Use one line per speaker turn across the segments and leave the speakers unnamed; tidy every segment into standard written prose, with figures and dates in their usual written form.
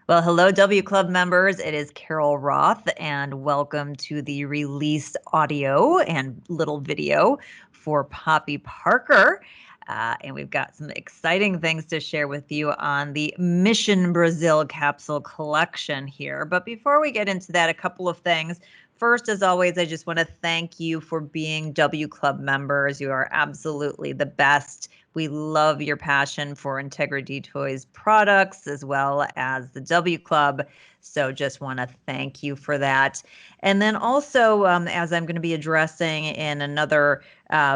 Well, hello, W Club members. It is Carol Roth, and welcome to the release audio and little video for Poppy Parker. And we've got some exciting things to share with you on the Mission Brazil capsule collection here. But before we get into that, a couple of things. First, as always, I just want to thank you for being W Club members. You are absolutely the best. We love your passion for Integrity Toys products as well as the W Club. So just want to thank you for that. And then also, as I'm going to be addressing in another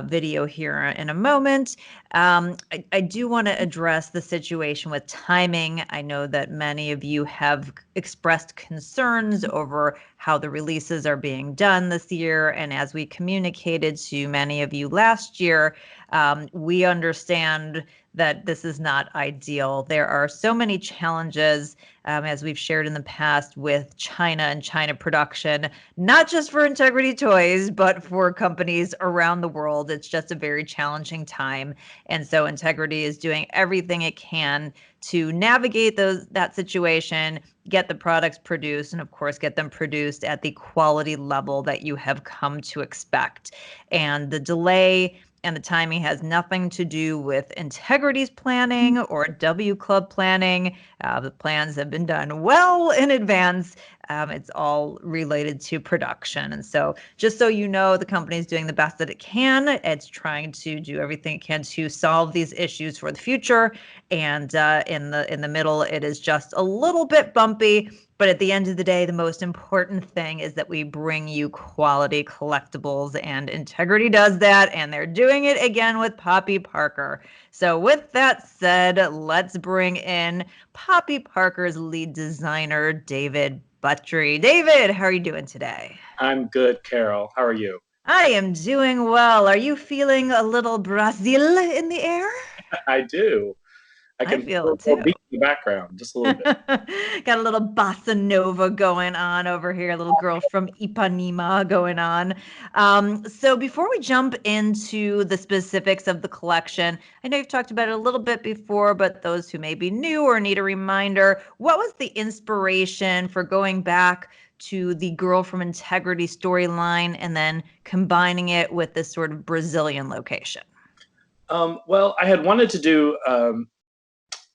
video here in a moment, I do want to address the situation with timing. I know that many of you have expressed concerns over how the releases are being done this year. And as we communicated to many of you last year, we understand that this is not ideal. There are so many challenges, as we've shared in the past, with China and China production, not just for Integrity Toys, but for companies around the world. It's just a very challenging time. And so Integrity is doing everything it can to navigate that situation, get the products produced, and of course, get them produced at the quality level that you have come to expect. And the delay and the timing has nothing to do with Integrity's planning or W Club planning. The plans have been done well in advance. It's all related to production. And so just so you know, the company is doing the best that it can. It's trying to do everything it can to solve these issues for the future. And in the middle, it is just a little bit bumpy. But at the end of the day, the most important thing is that we bring you quality collectibles, and Integrity does that, and they're doing it again with Poppy Parker. So with that said, let's bring in Poppy Parker's lead designer, David Buttry. David, how are you doing today?
I'm good, Carol. How are you?
I am doing well. Are you feeling a little Brazil in the air?
I do. I
I
can
feel
feel
it
a little
too.
beat in the background, just a little bit.
Got a little bossa nova going on over here, a little girl from Ipanema going on. So before we jump into the specifics of the collection, I know you've talked about it a little bit before, but those who may be new or need a reminder, what was the inspiration for going back to the Girl from Integrity storyline and then combining it with this sort of Brazilian location?
Well, I had wanted to do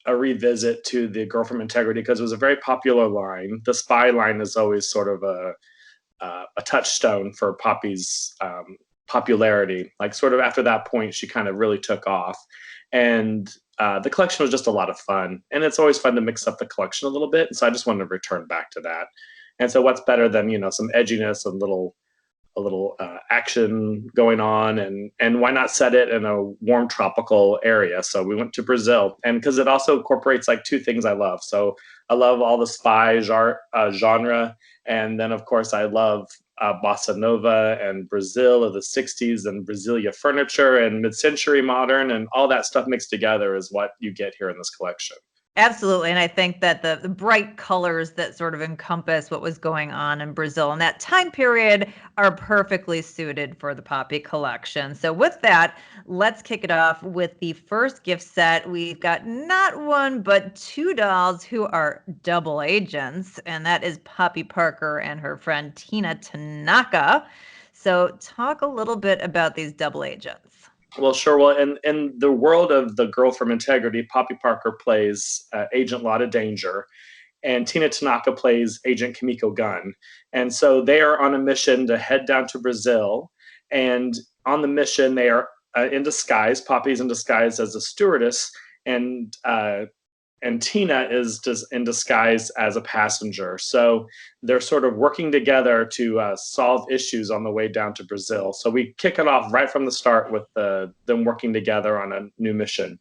a revisit to the Girl from Integrity because it was a very popular line. The spy line is always sort of a touchstone for Poppy's popularity. Like sort of after that point, she kind of really took off, and the collection was just a lot of fun. And it's always fun to mix up the collection a little bit. And so I just wanted to return back to that. And so what's better than some edginess and a little action going on, and why not set it in a warm tropical area? So we went to Brazil, and because it also incorporates like two things I love. So I love all the spy genre, and then of course I love bossa nova and Brazil of the 60s and Brasilia furniture and mid-century modern, and all that stuff mixed together is what you get here in this collection.
Absolutely. And I think that the bright colors that sort of encompass what was going on in Brazil in that time period are perfectly suited for the Poppy collection. So, with that, let's kick it off with the first gift set. We've got not one, but two dolls who are double agents, and that is Poppy Parker and her friend Tina Tanaka. So, talk a little bit about these double agents.
Well, sure. Well, in the world of the Girl from Integrity, Poppy Parker plays Agent Lotta Danger, and Tina Tanaka plays Agent Kimiko Gunn. And so they are on a mission to head down to Brazil. And on the mission, they are in disguise. Poppy's in disguise as a stewardess, and Tina is just in disguise as a passenger. So they're sort of working together to solve issues on the way down to Brazil. So we kick it off right from the start with them working together on a new mission.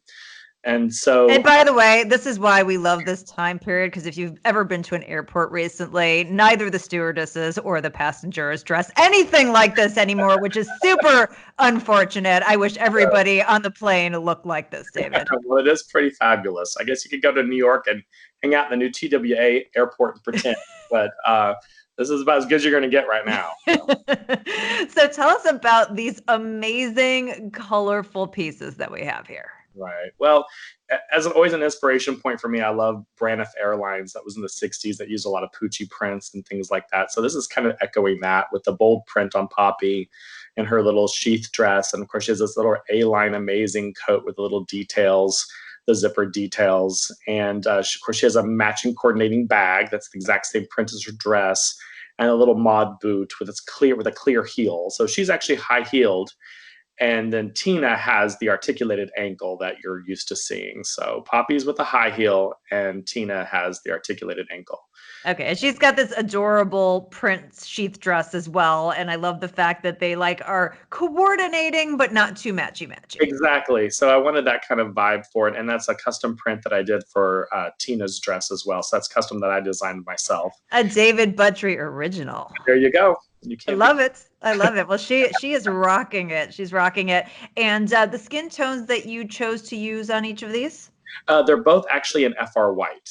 And
And
so,
by the way, this is why we love this time period, because if you've ever been to an airport recently, neither the stewardesses or the passengers dress anything like this anymore, which is super unfortunate. I wish everybody on the plane looked like this, David.
well, it is pretty fabulous. I guess you could go to New York and hang out in the new TWA airport and pretend, but this is about as good as you're going to get right now.
So tell us about these amazing, colorful pieces that we have here.
Right. Well, as always an inspiration point for me, I love Braniff Airlines. That was in the 60s that used a lot of Poochie prints and things like that. So this is kind of echoing that with the bold print on Poppy and her little sheath dress. And of course, she has this little A-line amazing coat with the little details, the zipper details. And of course, she has a matching coordinating bag. That's the exact same print as her dress, and a little mod boot with a clear heel. So she's actually high heeled, and then Tina has the articulated ankle that you're used to seeing. So Poppy's with the high heel, and Tina has the articulated ankle.
Okay, and she's got this adorable print sheath dress as well, and I love the fact that they like are coordinating but not too matchy.
Exactly. So I wanted that kind of vibe for it, and that's a custom print that I did for Tina's dress as well. So that's custom that I designed myself.
A David Buttry original.
There you go. You
I
can't
love it. I love it. Well, she is rocking it. She's rocking it. And the skin tones that you chose to use on each of these?
They're both actually in FR white.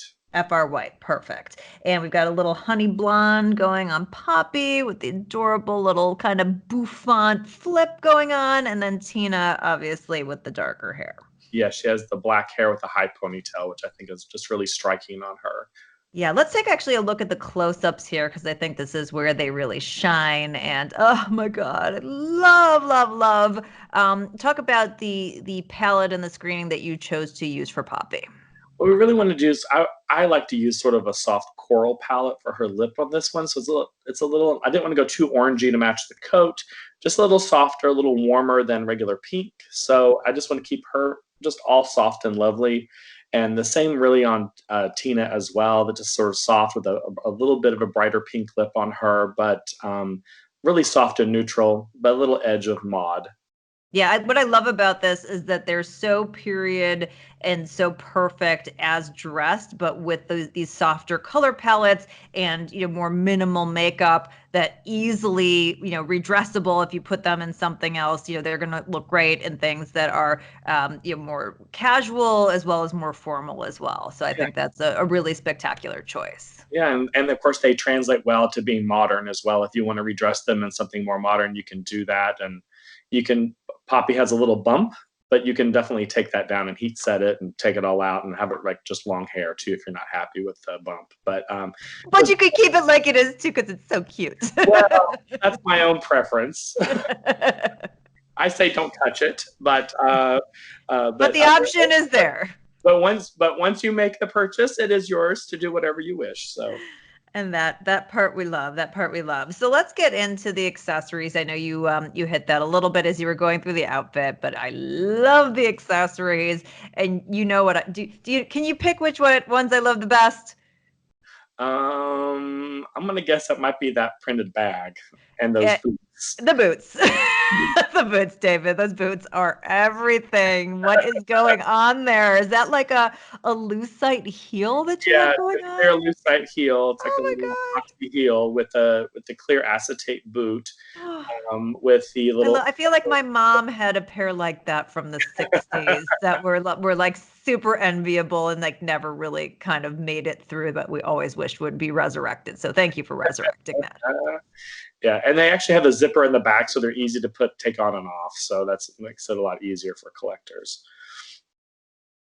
FR white, perfect. And we've got a little honey blonde going on Poppy with the adorable little kind of bouffant flip going on, and then Tina obviously with the darker hair.
Yeah, she has the black hair with a high ponytail, which I think is just really striking on her.
Yeah, let's take actually a look at the close-ups here because I think this is where they really shine. And oh my God, I love. Talk about the palette and the screening that you chose to use for Poppy.
What we really want to do is I like to use sort of a soft coral palette for her lip on this one. So it's a little I didn't want to go too orangey to match the coat, just a little softer, a little warmer than regular pink. So I just want to keep her just all soft and lovely. And the same really on Tina as well, that just sort of soft with a little bit of a brighter pink lip on her, but really soft and neutral, but a little edge of mod.
Yeah, what I love about this is that they're so period and so perfect as dressed, but with these softer color palettes and more minimal makeup that easily redressable if you put them in something else. They're going to look great in things that are more casual as well as more formal as well. So I think that's a really spectacular choice.
Yeah, and of course they translate well to being modern as well. If you want to redress them in something more modern, you can do that, and you can. Poppy has a little bump, but you can definitely take that down and heat set it and take it all out and have it like just long hair too if you're not happy with the bump. But
you could keep it like it is too because it's so cute.
Well, that's my own preference. I say don't touch it, but
the option is there.
But once you make the purchase, it is yours to do whatever you wish. So.
And that part we love. That part we love. So let's get into the accessories. I know you hit that a little bit as you were going through the outfit, but I love the accessories. And you know what? Can you pick which ones I love the best?
I'm gonna guess it might be that printed bag and those boots.
The boots. The boots, David. Those boots are everything. What is going on there? Is that like a lucite heel that you have going on?
Yeah, clear lucite heel. It's like
Oh
a
my
little
gosh.
heel with the clear acetate boot. With the little.
I feel like my mom had a pair like that from the 60s that were like super enviable and like never really kind of made it through, but we always wished would be resurrected. So thank you for resurrecting that.
Yeah, and they actually have a zipper in the back, so they're easy to take on and off. So that makes it a lot easier for collectors.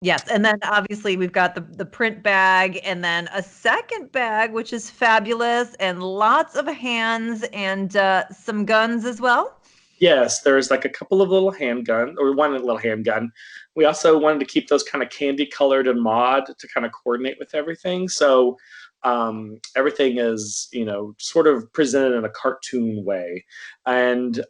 Yes, and then obviously we've got the print bag and then a second bag, which is fabulous, and lots of hands and some guns as well.
Yes, there's like a couple of little handgun, or one little handgun. We also wanted to keep those kind of candy colored and mod to kind of coordinate with everything. So everything is, sort of presented in a cartoon way. And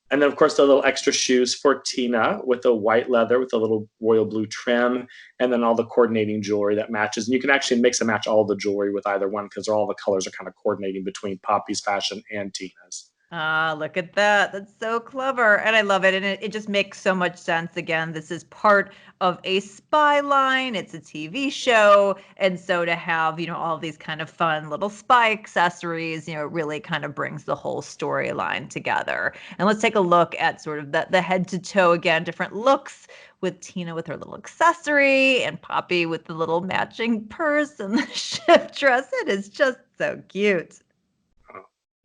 then, of course, the little extra shoes for Tina with the white leather with a little royal blue trim, and then all the coordinating jewelry that matches. And you can actually mix and match all the jewelry with either one because all the colors are kind of coordinating between Poppy's fashion and Tina's.
Ah, look at that. That's so clever. And I love it. And it just makes so much sense. Again, this is part of a spy line. It's a TV show. And so to have, all these kind of fun little spy accessories, it really kind of brings the whole storyline together. And let's take a look at sort of the head to toe again, different looks with Tina with her little accessory and Poppy with the little matching purse and the shift dress. It is just so cute.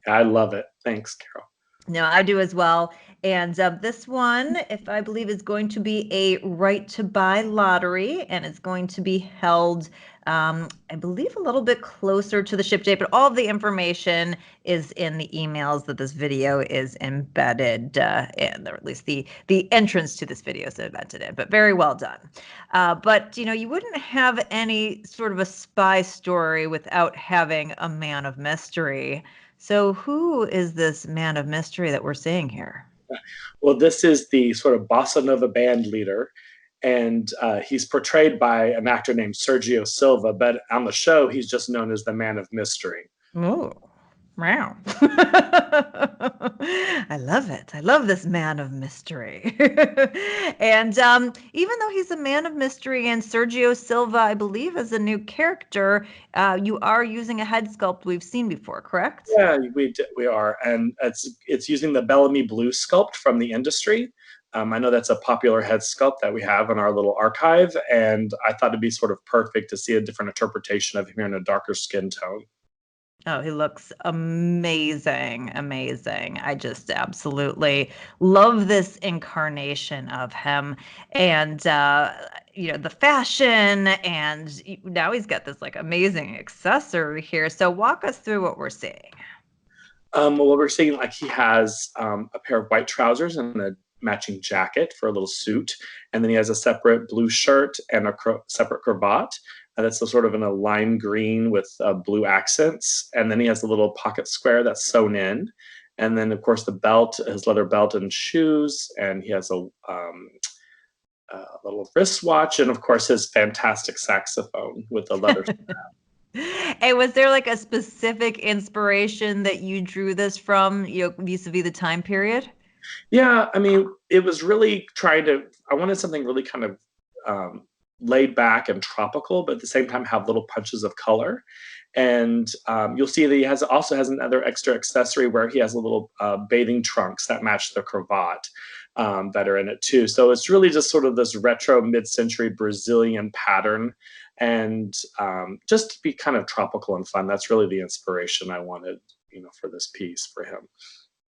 I love it. Thanks, Carol.
No, I do as well. And this one, if I believe, is going to be a right to buy lottery, and it's going to be held, I believe, a little bit closer to the ship date. But all of the information is in the emails that this video is embedded in, or at least the entrance to this video is embedded in. But very well done. But you wouldn't have any sort of a spy story without having a man of mystery. So, who is this man of mystery that we're seeing here?
Well, this is the sort of bossa nova band leader, and he's portrayed by an actor named Sergio Silva, but on the show, he's just known as the Man of Mystery.
Oh, wow. I love it. I love this man of mystery. And even though he's a man of mystery and Sergio Silva, I believe, is a new character, you are using a head sculpt we've seen before, correct?
Yeah, we are, and it's using the Bellamy Blue sculpt from the industry. I know that's a popular head sculpt that we have in our little archive, and I thought it'd be sort of perfect to see a different interpretation of him in a darker skin tone.
Oh, he looks amazing, amazing. I just absolutely love this incarnation of him. And the fashion, and now he's got this like amazing accessory here. So walk us through what we're seeing.
Well, we're seeing like he has a pair of white trousers and a matching jacket for a little suit, and then he has a separate blue shirt and a separate cravat. That's a sort of in a lime green with blue accents, and then he has a little pocket square that's sewn in, and then of course the belt, his leather belt and shoes, and he has a little wristwatch, and of course his fantastic saxophone with the leather.
Hey, was there like a specific inspiration that you drew this from, vis-a-vis the time period?
Yeah, I mean, it was really trying to. I wanted something really kind of laid back and tropical, but at the same time have little punches of color. And you'll see that he also has another extra accessory where he has a little bathing trunks that match the cravat that are in it too. So it's really just sort of this retro mid-century Brazilian pattern, and just to be kind of tropical and fun. That's really the inspiration I wanted, for this piece for him.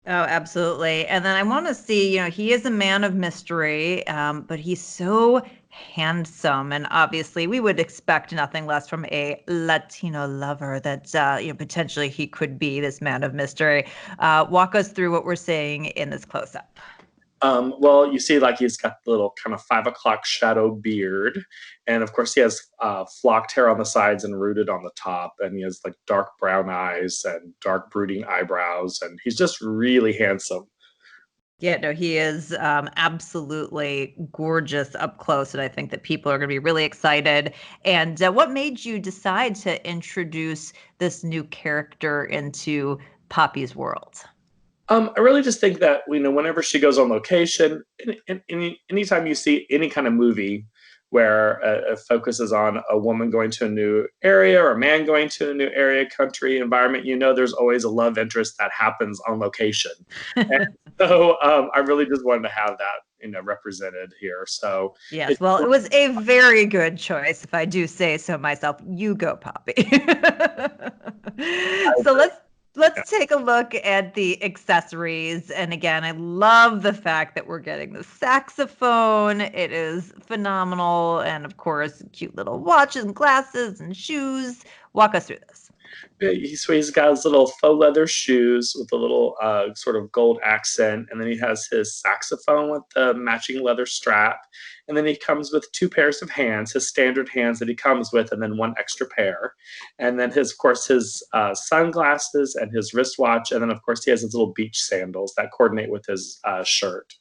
Oh, absolutely. And then I want to see, he is a man of mystery, but he's so handsome. And obviously, we would expect nothing less from a Latino lover that, potentially he could be this man of mystery. Walk us through what we're seeing in this close up.
Well, you see, like he's got the little kind of 5 o'clock shadow beard, and of course he has flocked hair on the sides and rooted on the top, and he has like dark brown eyes and dark brooding eyebrows, and he's just really handsome.
Yeah, no, he is absolutely gorgeous up close, and I think that people are going to be really excited. And what made you decide to introduce this new character into Poppy's world?
I really just think that whenever she goes on location, anytime you see any kind of movie where it focuses on a woman going to a new area or a man going to a new area, country, environment, there's always a love interest that happens on location. And so I really just wanted to have that, represented here. So
Yes,
it's
well, it was a very good choice, if I do say so myself. You go, Poppy. So let's take a look at the accessories. And again, I love the fact that we're getting the saxophone. It is phenomenal. And of course, cute little watches and glasses and shoes. Walk us through this.
he's got his little faux leather shoes with a little sort of gold accent, and then he has his saxophone with the matching leather strap, and then he comes with two pairs of hands, his standard hands that he comes with, and then one extra pair, and then of course his sunglasses and his wristwatch, and then of course he has his little beach sandals that coordinate with his shirt.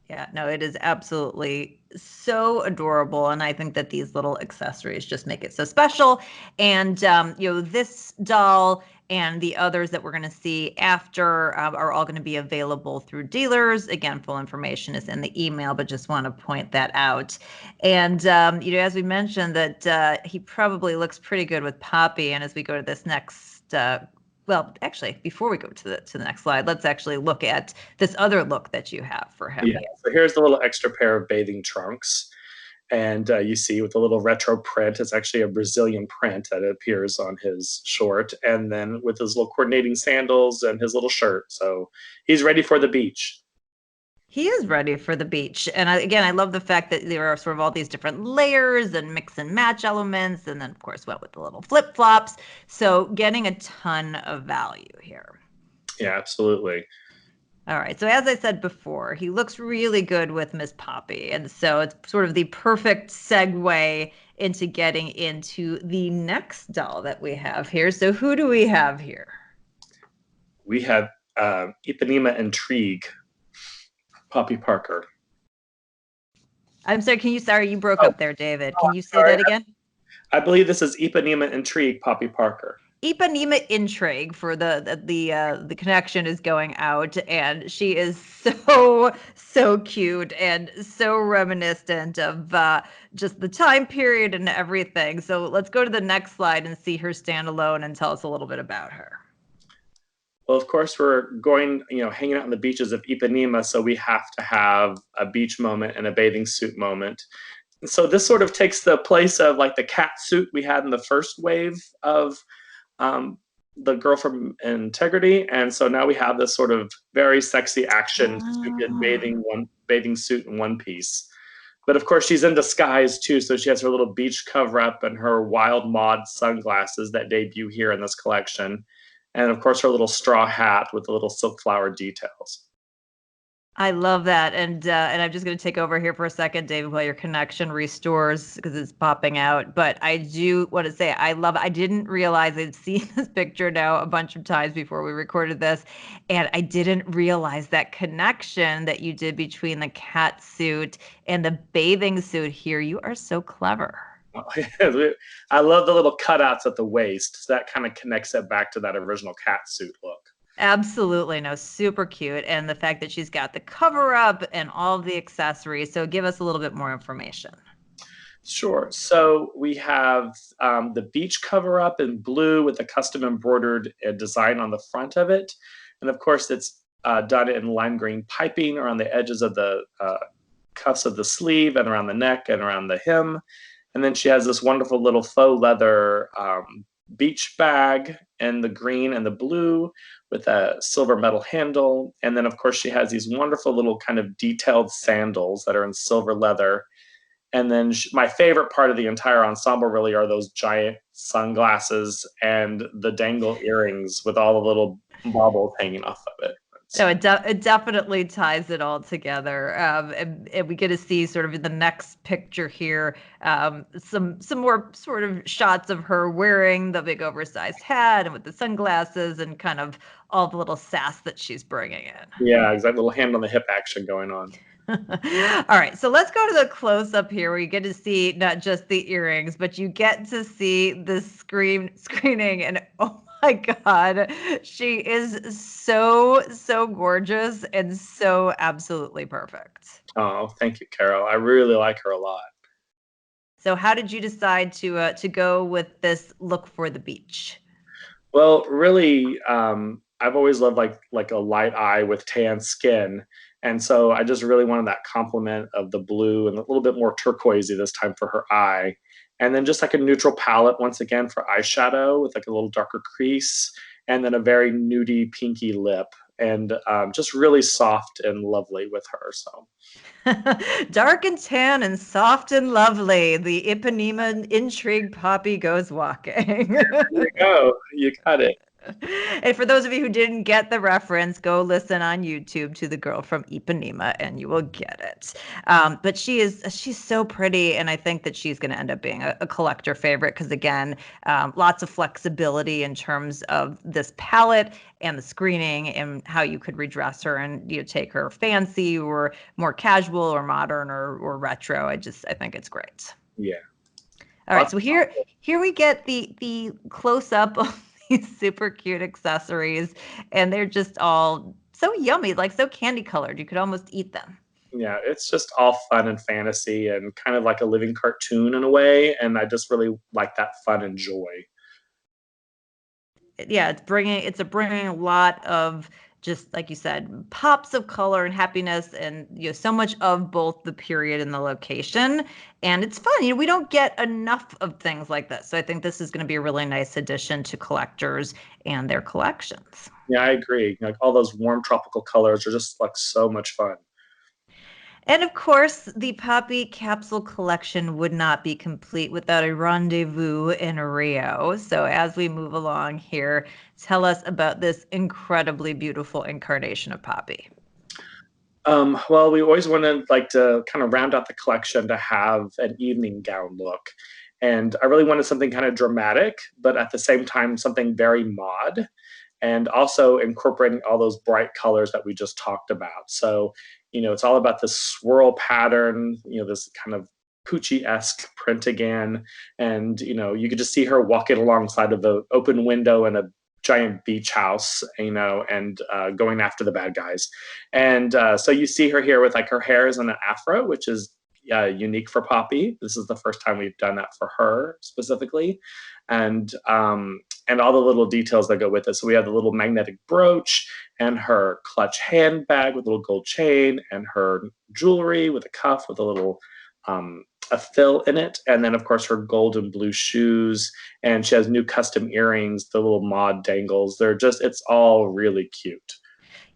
Yeah, no, it is absolutely so adorable. And I think that these little accessories just make it so special. And, this doll and the others that we're going to see after are all going to be available through dealers. Again, full information is in the email, but just want to point that out. And, as we mentioned, that he probably looks pretty good with Poppy. And as we go to this next well, actually, before we go to the next slide, let's actually look at this other look that you have for him.
Yeah. So here's the little extra pair of bathing trunks. And you see with a little retro print, it's actually a Brazilian print that appears on his short, and then with his little coordinating sandals and his little shirt. So he's ready for the beach.
He is ready for the beach. And again, I love the fact that there are sort of all these different layers and mix and match elements. And then, of course, went with the little flip flops. So getting a ton of value here.
Yeah, absolutely.
All right. So as I said before, he looks really good with Miss Poppy. And so it's sort of the perfect segue into getting into the next doll that we have here. So who do we have here?
We have Ipanema Intrigue, Poppy Parker.
I'm sorry, you broke up there, David. Can you say
sorry.
that again?
I believe this is Ipanema Intrigue, Poppy Parker.
Ipanema Intrigue for the connection is going out, and she is so cute and so reminiscent of just the time period and everything. So let's go to the next slide and see her standalone and tell us a little bit about her.
Well, of course, we're going, hanging out on the beaches of Ipanema, so we have to have a beach moment and a bathing suit moment. And so this sort of takes the place of like the cat suit we had in the first wave of the girl from Integrity, and so now we have this sort of very sexy action bathing suit in one piece. But of course, she's in disguise too, so she has her little beach cover up and her wild mod sunglasses that debut here in this collection, and of course her little straw hat with the little silk flower details.
I love that, and I'm just going to take over here for a second, David, while your connection restores because it's popping out. But I do want to say I didn't realize I'd seen this picture now a bunch of times before we recorded this, and I didn't realize that connection that you did between the cat suit and the bathing suit here. You are so clever.
I love the little cutouts at the waist. So that kind of connects it back to that original cat suit look.
Absolutely. No, super cute. And the fact that she's got the cover up and all of the accessories. So give us a little bit more information.
Sure. So we have the beach cover up in blue with a custom embroidered design on the front of it. And of course, it's done in lime green piping around the edges of the cuffs of the sleeve and around the neck and around the hem. And then she has this wonderful little faux leather beach bag in the green and the blue with a silver metal handle. And then, of course, she has these wonderful little kind of detailed sandals that are in silver leather. And then my favorite part of the entire ensemble really are those giant sunglasses and the dangle earrings with all the little baubles hanging off of it.
So it definitely ties it all together. And we get to see sort of in the next picture here some more sort of shots of her wearing the big oversized hat and with the sunglasses and kind of all the little sass that she's bringing in.
Yeah, exactly. Little hand on the hip action going on.
All right, so let's go to the close up here where you get to see not just the earrings, but you get to see the screening, and oh my God, she is so gorgeous and so absolutely perfect.
Oh, thank you, Carol. I really like her a lot.
So how did you decide to go with this look for the beach?
Well, really, I've always loved like a light eye with tan skin, and so I just really wanted that complement of the blue and a little bit more turquoisey this time for her eye, and then just like a neutral palette once again for eyeshadow with like a little darker crease, and then a very nudie pinky lip, and just really soft and lovely with her. So.
Dark and tan and soft and lovely. The Ipanema Intrigue Poppy goes walking.
There you go. You got it.
And for those of you who didn't get the reference, go listen on YouTube to the girl from Ipanema and you will get it. But she's so pretty, and I think that she's going to end up being a collector favorite because, again, lots of flexibility in terms of this palette and the screening and how you could redress her and take her fancy or more casual or modern or retro. I think it's great.
Yeah.
All right, so here we get the close up of these super cute accessories, and they're just all so yummy, like so candy colored. You could almost eat them.
Yeah, it's just all fun and fantasy and kind of like a living cartoon in a way, and I just really like that fun and joy.
Yeah, it's bringing a lot of just like you said, pops of color and happiness, and so much of both the period and the location. And it's fun. We don't get enough of things like this. So I think this is going to be a really nice addition to collectors and their collections.
Yeah, I agree. Like all those warm tropical colors are just like so much fun.
And of course, the Poppy capsule collection would not be complete without a rendezvous in Rio. So, as we move along here, tell us about this incredibly beautiful incarnation of Poppy.
Well, we always wanted like to kind of round out the collection to have an evening gown look. And I really wanted something kind of dramatic, but at the same time, something very mod, and also incorporating all those bright colors that we just talked about. So, it's all about this swirl pattern, this kind of Pucci-esque print again. And, you could just see her walking alongside of the open window in a giant beach house, and going after the bad guys. And so you see her here with like her hair is in an afro, which is unique for Poppy. This is the first time we've done that for her specifically, and all the little details that go with it. So we have the little magnetic brooch and her clutch handbag with a little gold chain, and her jewelry with a cuff with a little a fill in it, and then of course her gold and blue shoes, and she has new custom earrings, the little mod dangles. It's all really cute.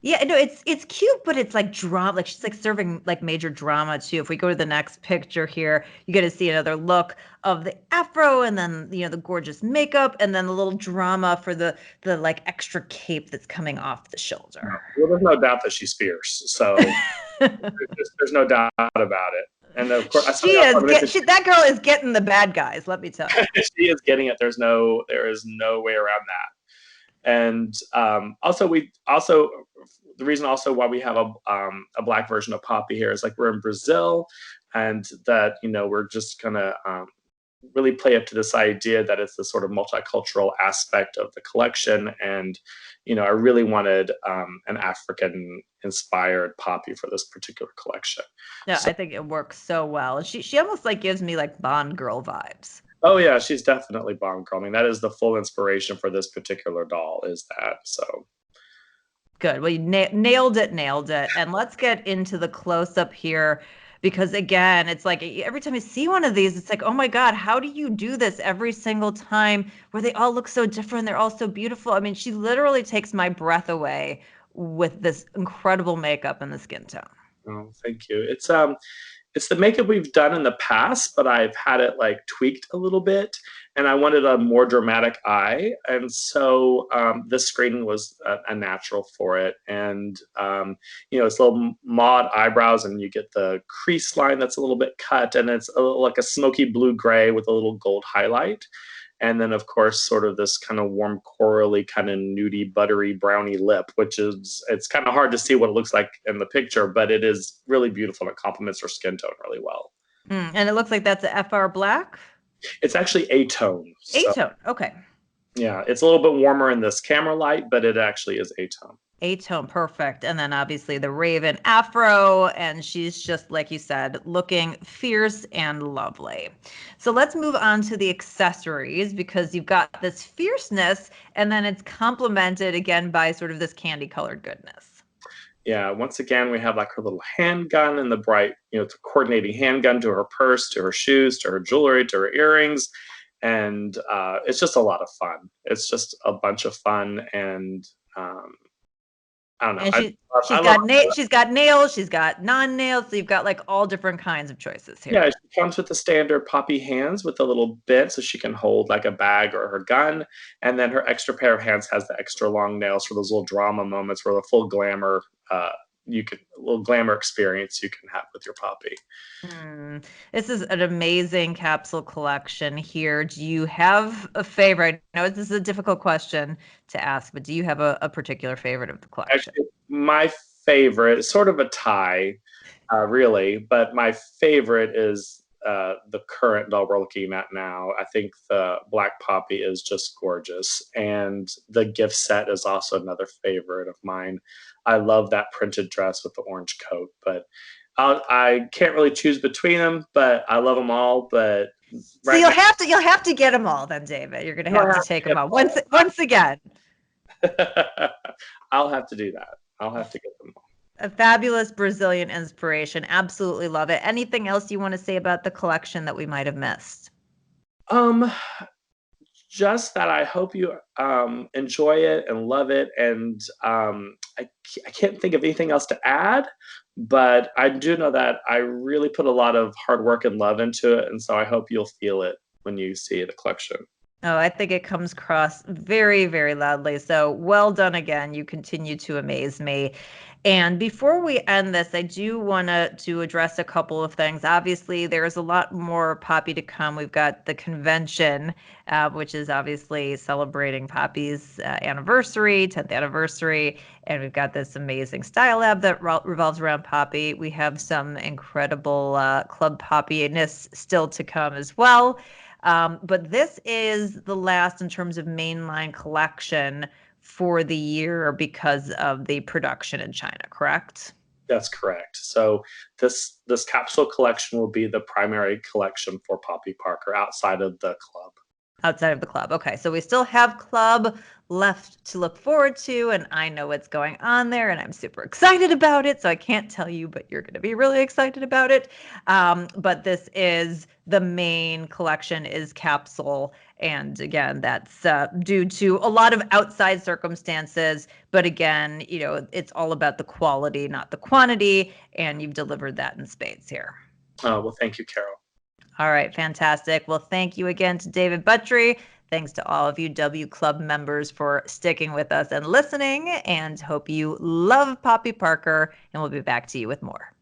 Yeah, no, it's cute, but it's like drama. Like she's like serving like major drama too. If we go to the next picture here, you get to see another look of the afro, and then the gorgeous makeup, and then the little drama for the like extra cape that's coming off the shoulder.
Well, there's no doubt that she's fierce, so there's no doubt about it. And of course,
that girl is getting the bad guys. Let me tell you,
she is getting it. There is no way around that. And the reason also why we have a black version of Poppy here is like we're in Brazil, and that we're just gonna really play up to this idea that it's this sort of multicultural aspect of the collection. And I really wanted an African inspired Poppy for this particular collection.
Yeah, so, I think it works so well. She almost like gives me like Bond girl vibes.
Oh yeah, she's definitely Bond girl. I mean, that is the full inspiration for this particular doll, is that. So
good. Well, you nailed it. And let's get into the close up here, because again, it's like every time I see one of these, it's like, oh my God, how do you do this every single time where they all look so different? They're all so beautiful. I mean, she literally takes my breath away with this incredible makeup and the skin tone.
Oh, thank you. It's the makeup we've done in the past, but I've had it like tweaked a little bit, and I wanted a more dramatic eye. And so this screening was a natural for it. And, it's little mod eyebrows, and you get the crease line that's a little bit cut, and it's like a smoky blue gray with a little gold highlight. And then, of course, sort of this kind of warm corally, kind of nudie, buttery, brownie lip, it's kind of hard to see what it looks like in the picture, but it is really beautiful, and it complements her skin tone really well.
And it looks like that's a FR black?
It's actually A-tone.
A-tone, okay.
Yeah, it's a little bit warmer in this camera light, but it actually is A-tone.
A-tone, perfect. And then obviously the Raven afro, and she's just, like you said, looking fierce and lovely. So let's move on to the accessories, because you've got this fierceness, and then it's complemented again by sort of this candy colored goodness.
Yeah, once again, we have like her little handgun and the bright, it's a coordinating handgun to her purse, to her shoes, to her jewelry, to her earrings. And it's just a lot of fun. It's just a bunch of fun. And I don't know.
And she's got nails, she's got non-nails, so you've got like all different kinds of choices here.
Yeah, she comes with the standard Poppy hands with a little bit so she can hold like a bag or her gun. And then her extra pair of hands has the extra long nails for those little drama moments where the full glamour, a little glamour experience you can have with your Poppy.
This is an amazing capsule collection here. Do you have a favorite? I know this is a difficult question to ask, but do you have a particular favorite of the collection?
Actually, my favorite is sort of a tie, really, but my favorite is the current doll we're looking at now. I think the Black Poppy is just gorgeous, and the gift set is also another favorite of mine. I love that printed dress with the orange coat, but I can't really choose between them, but I love them all. But
so you'll have to get them all then, David. You're going to have to take them all once again.
I'll have to do that. I'll have to get them all.
A fabulous Brazilian inspiration. Absolutely love it. Anything else you want to say about the collection that we might have missed?
Um, just that I hope you enjoy it and love it. And I can't think of anything else to add, but I do know that I really put a lot of hard work and love into it. And so I hope you'll feel it when you see the collection.
Oh, I think it comes across very, very loudly. So well done again. You continue to amaze me. And before we end this, I do want to address a couple of things. Obviously, there's a lot more Poppy to come. We've got the convention, which is obviously celebrating Poppy's anniversary, 10th anniversary. And we've got this amazing style lab that revolves around Poppy. We have some incredible Club Poppiness still to come as well. But this is the last in terms of mainline collection for the year because of the production in China, correct?
That's correct. So this capsule collection will be the primary collection for Poppy Parker outside of the club.
Outside of the club. Okay, so we still have club left to look forward to, and I know what's going on there, and I'm super excited about it. So I can't tell you, but you're going to be really excited about it. But this is the main collection is capsule, and again, that's due to a lot of outside circumstances. But again, it's all about the quality, not the quantity, and you've delivered that in spades here.
Oh, well, thank you, Carol.
All right, fantastic. Well, thank you again to David Buttry. Thanks to all of you W Club members for sticking with us and listening, and hope you love Poppy Parker, and we'll be back to you with more.